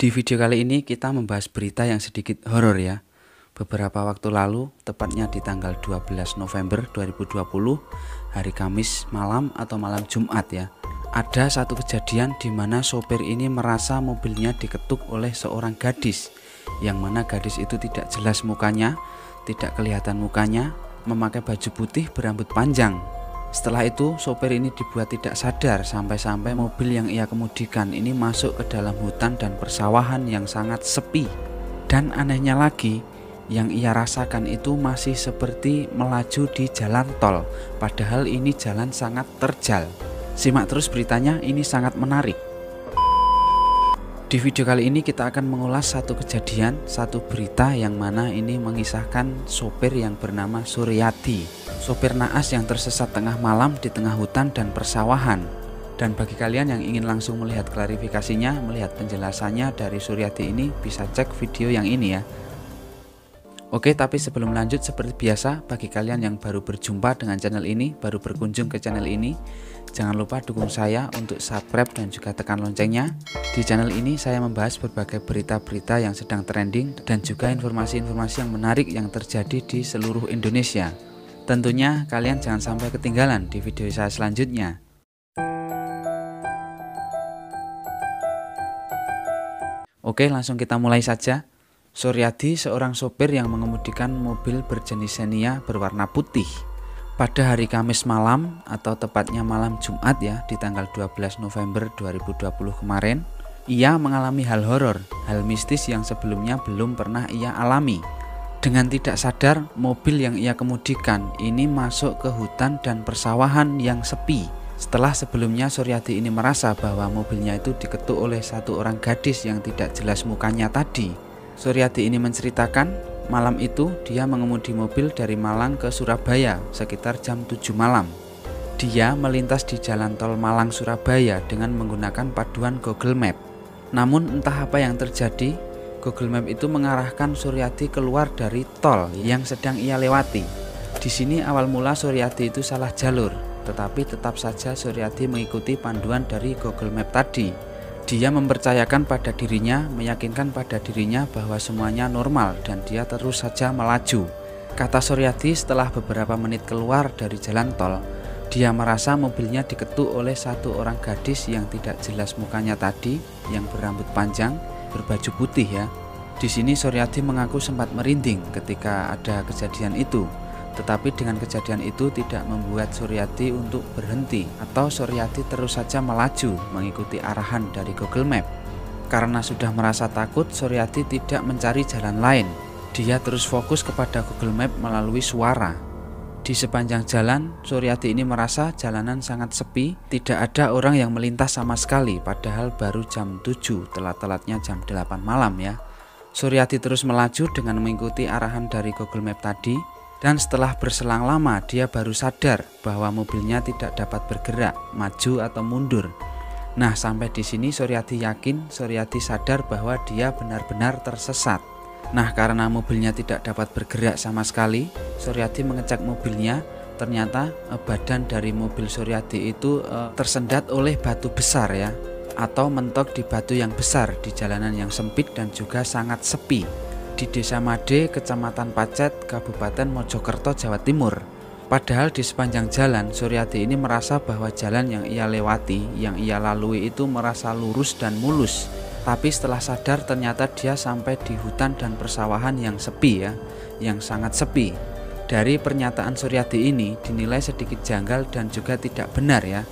Di video kali ini kita membahas berita yang sedikit horor ya. Beberapa waktu lalu, tepatnya di tanggal 12 November 2020, hari Kamis malam atau malam Jumat ya. Ada satu kejadian di mana sopir ini merasa mobilnya diketuk oleh seorang gadis, yang mana gadis itu tidak jelas mukanya, tidak kelihatan mukanya, memakai baju putih berambut panjang. Setelah itu sopir ini dibuat tidak sadar sampai-sampai mobil yang ia kemudikan ini masuk ke dalam hutan dan persawahan yang sangat sepi. Dan anehnya lagi, yang ia rasakan itu masih seperti melaju di jalan tol, padahal ini jalan sangat terjal. Simak terus beritanya, ini sangat menarik. Di video kali ini kita akan mengulas satu kejadian, satu berita yang mana ini mengisahkan sopir yang bernama Suryati, sopir naas yang tersesat tengah malam di tengah hutan dan persawahan. Dan bagi kalian yang ingin langsung melihat klarifikasinya, melihat penjelasannya dari Suryati ini, bisa cek video yang ini ya. Oke, tapi sebelum lanjut seperti biasa, bagi kalian yang baru berjumpa dengan channel ini, baru berkunjung ke channel ini, jangan lupa dukung saya untuk subscribe dan juga tekan loncengnya. Di channel ini saya membahas berbagai berita-berita yang sedang trending dan juga informasi-informasi yang menarik yang terjadi di seluruh Indonesia. Tentunya kalian jangan sampai ketinggalan di video saya selanjutnya. Oke, langsung kita mulai saja. Suryati seorang sopir yang mengemudikan mobil berjenis Xenia berwarna putih. Pada hari Kamis malam atau tepatnya malam Jumat ya, di tanggal 12 November 2020 kemarin, ia mengalami hal horor, hal mistis yang sebelumnya belum pernah ia alami. Dengan tidak sadar, mobil yang ia kemudikan ini masuk ke hutan dan persawahan yang sepi. Setelah sebelumnya Suryati ini merasa bahwa mobilnya itu diketuk oleh satu orang gadis yang tidak jelas mukanya tadi. Suryati ini menceritakan, malam itu dia mengemudi mobil dari Malang ke Surabaya sekitar jam 7 malam. Dia melintas di jalan tol Malang-Surabaya dengan menggunakan paduan Google Map. Namun entah apa yang terjadi, Google Map itu mengarahkan Suryati keluar dari tol yang sedang ia lewati. Di sini awal mula Suryati itu salah jalur, tetapi tetap saja Suryati mengikuti panduan dari Google Map tadi. Dia mempercayakan pada dirinya, meyakinkan pada dirinya bahwa semuanya normal dan dia terus saja melaju. Kata Suryati, setelah beberapa menit keluar dari jalan tol, dia merasa mobilnya diketuk oleh satu orang gadis yang tidak jelas mukanya tadi, yang berambut panjang, berbaju putih ya. Di sini Suryati mengaku sempat merinding ketika ada kejadian itu. Tetapi dengan kejadian itu tidak membuat Suryati untuk berhenti, atau Suryati terus saja melaju mengikuti arahan dari Google Map. Karena sudah merasa takut, Suryati tidak mencari jalan lain. Dia terus fokus kepada Google Map melalui suara. Di sepanjang jalan, Suryati ini merasa jalanan sangat sepi, tidak ada orang yang melintas sama sekali, padahal baru jam 7, telat-telatnya jam 8 malam ya. Suryati terus melaju dengan mengikuti arahan dari Google Map tadi. Dan setelah berselang lama dia baru sadar bahwa mobilnya tidak dapat bergerak, maju atau mundur. Nah, sampai di sini Suryati yakin, Suryati sadar bahwa dia benar-benar tersesat. Nah, karena mobilnya tidak dapat bergerak sama sekali, Suryati mengecek mobilnya. Ternyata badan dari mobil Suryati itu tersendat oleh batu besar ya, atau mentok di batu yang besar di jalanan yang sempit dan juga sangat sepi. Di Desa Made, Kecamatan Pacet, Kabupaten Mojokerto, Jawa Timur. Padahal di sepanjang jalan, Suryati ini merasa bahwa jalan yang ia lewati, yang ia lalui itu merasa lurus dan mulus. Tapi setelah sadar ternyata dia sampai di hutan dan persawahan yang sepi ya, yang sangat sepi. Dari pernyataan Suryati ini dinilai sedikit janggal dan juga tidak benar ya.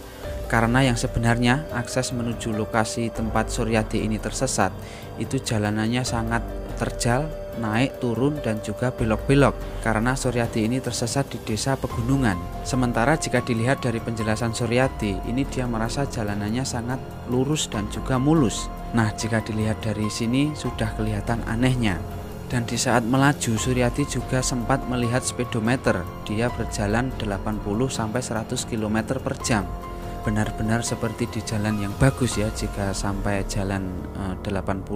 Karena yang sebenarnya akses menuju lokasi tempat Suryati ini tersesat, itu jalanannya sangat terjal, naik, turun, dan juga belok-belok karena Suryati ini tersesat di desa pegunungan. Sementara jika dilihat dari penjelasan Suryati, ini dia merasa jalanannya sangat lurus dan juga mulus. Nah, jika dilihat dari sini sudah kelihatan anehnya. Dan di saat melaju, Suryati juga sempat melihat speedometer. Dia berjalan 80-100 km per jam. Benar-benar seperti di jalan yang bagus ya jika sampai jalan 80-100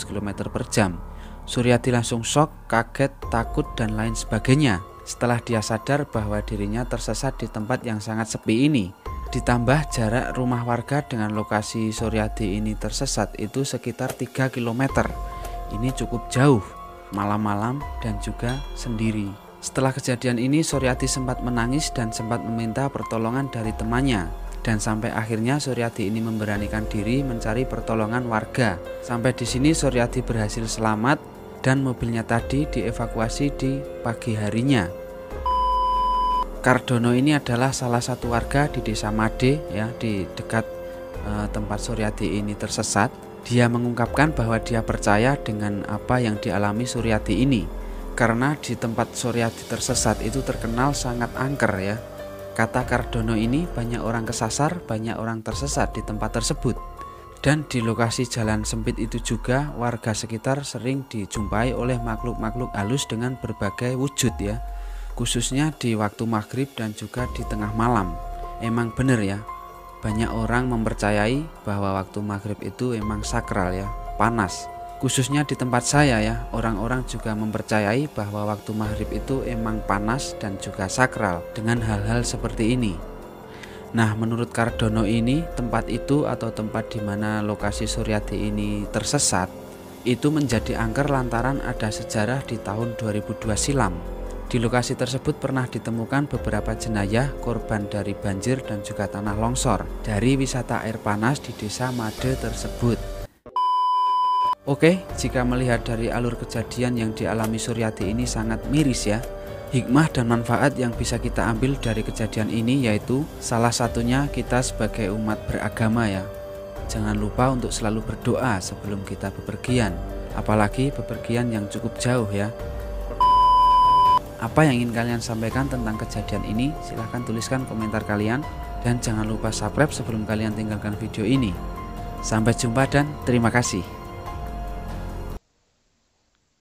km per jam. Suryati langsung shock, kaget, takut, dan lain sebagainya setelah dia sadar bahwa dirinya tersesat di tempat yang sangat sepi ini. Ditambah jarak rumah warga dengan lokasi Suryadi ini tersesat itu sekitar 3 km. Ini cukup jauh, malam-malam dan juga sendiri. Setelah kejadian ini, Suryadi sempat menangis dan sempat meminta pertolongan dari temannya. Dan sampai akhirnya Suryadi ini memberanikan diri mencari pertolongan warga. Sampai di sini Suryadi berhasil selamat dan mobilnya tadi dievakuasi di pagi harinya. Kardono ini adalah salah satu warga di Desa Made ya, di dekat tempat Suryadi ini tersesat. Dia mengungkapkan bahwa dia percaya dengan apa yang dialami Suryadi ini, karena di tempat Suryadi tersesat itu terkenal sangat angker ya. Kata Kardono ini, banyak orang kesasar, banyak orang tersesat di tempat tersebut. Dan di lokasi jalan sempit itu juga warga sekitar sering dijumpai oleh makhluk-makhluk halus dengan berbagai wujud ya, khususnya di waktu maghrib dan juga di tengah malam. Emang bener ya, banyak orang mempercayai bahwa waktu maghrib itu emang sakral ya, panas. Khususnya di tempat saya ya, orang-orang juga mempercayai bahwa waktu maghrib itu emang panas dan juga sakral dengan hal-hal seperti ini. Nah, menurut Kardono ini, tempat itu atau tempat di mana lokasi Suryadi ini tersesat itu menjadi angker lantaran ada sejarah di tahun 2002 silam. Di lokasi tersebut pernah ditemukan beberapa jenazah korban dari banjir dan juga tanah longsor dari wisata air panas di Desa Made tersebut. Oke, jika melihat dari alur kejadian yang dialami Suryadi ini sangat miris ya. Hikmah dan manfaat yang bisa kita ambil dari kejadian ini yaitu salah satunya kita sebagai umat beragama ya. Jangan lupa untuk selalu berdoa sebelum kita bepergian, apalagi bepergian yang cukup jauh ya. Apa yang ingin kalian sampaikan tentang kejadian ini? Silahkan tuliskan komentar kalian. Dan jangan lupa subscribe sebelum kalian tinggalkan video ini. Sampai jumpa dan terima kasih.